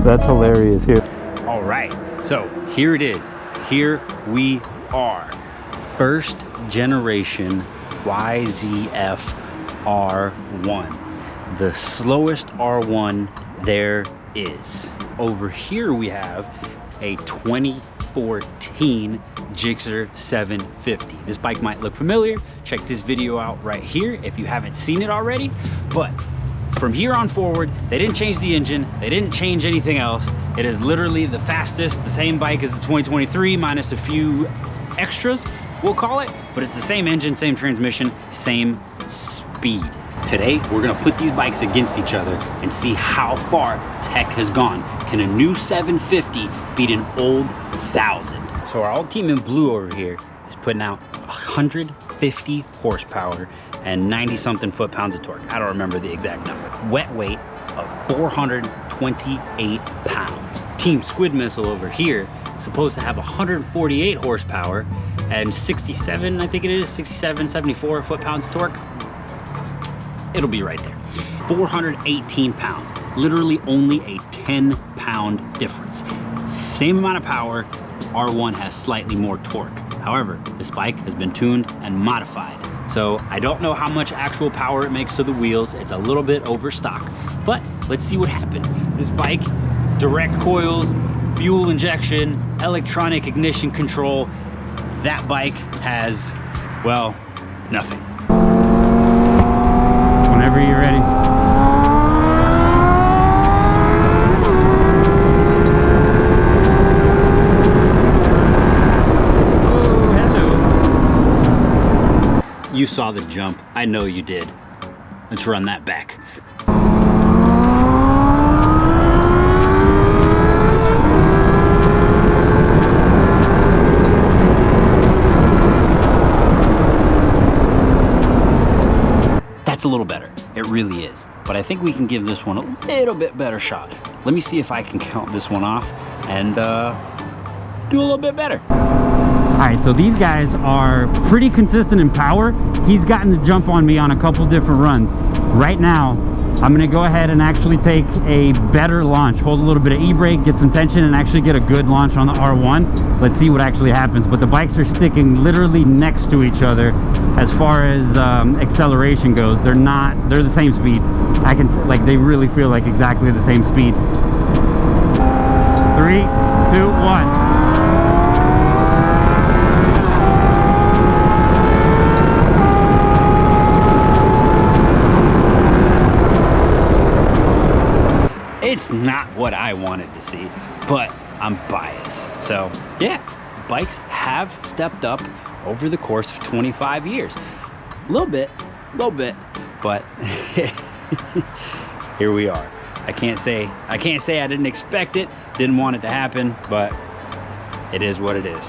That's hilarious here. All right, so here it is. Here we are. First generation YZF-R1. The slowest R1 there is. Over here we have a 2014 Gixxer 750. This bike might look familiar. Check this video out right here if you haven't seen it already. But from here on forward, they didn't change the engine. They didn't change anything else. It is literally the fastest, the same bike as the 2023 minus a few extras, we'll call it. But it's the same engine, same transmission, same speed. Today, we're gonna put these bikes against each other and see how far tech has gone. Can a new 750 beat an old 1000? So our old team in blue over here is putting out 150 horsepower and 90 something foot-pounds of torque. I don't remember the exact number. Wet weight of 428 pounds. Team Squid Missile over here is supposed to have 148 horsepower and 67, I think it is, 67, 74 foot-pounds of torque. It'll be right there. 418 pounds, literally only a 10-pound difference. Same amount of power, R1 has slightly more torque. However, this bike has been tuned and modified. So I don't know how much actual power it makes to the wheels. It's a little bit overstock, but let's see what happens. This bike, direct coils, fuel injection, electronic ignition control. That bike has, well, nothing. Whenever you're ready. Oh, hello. You saw the jump. I know you did. Let's run that back. It's a little better, it really is, but I think we can give this one a little bit better shot. Let me see if I can count this one off and do a little bit better. All right, so these guys are pretty consistent in power. He's gotten the jump on me on a couple different runs. Right now, I'm gonna go ahead and actually take a better launch, hold a little bit of e-brake, get some tension, and actually get a good launch on the R1. Let's see what actually happens. But the bikes are sticking literally next to each other as far as acceleration goes. They're the same speed. I can, like, they really feel like exactly the same speed. 3, 2, 1. It's not what I wanted to see, but I'm biased. So yeah, bikes have stepped up over the course of 25 years. A little bit, but here we are. I can't say I didn't expect it, didn't want it to happen, but it is what it is.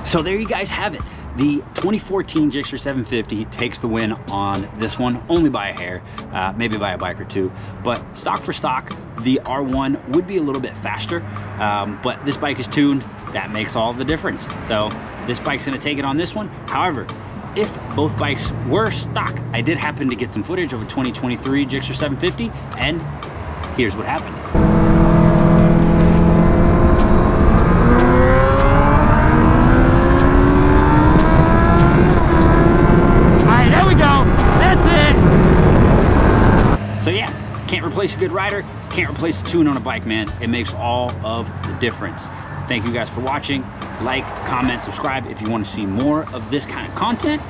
So there you guys have it. The 2014 Gixxer 750 takes the win on this one, only by a hair, maybe by a bike or two. But stock for stock, the R1 would be a little bit faster, but this bike is tuned. That makes all the difference. So this bike's gonna take it on this one. However, if both bikes were stock, I did happen to get some footage of a 2023 Gixxer 750, and here's what happened. So yeah, can't replace a good rider, can't replace a tune on a bike, man. It makes all of the difference. Thank you guys for watching. Like, comment, subscribe if you want to see more of this kind of content.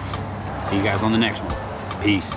See you guys on the next one. Peace.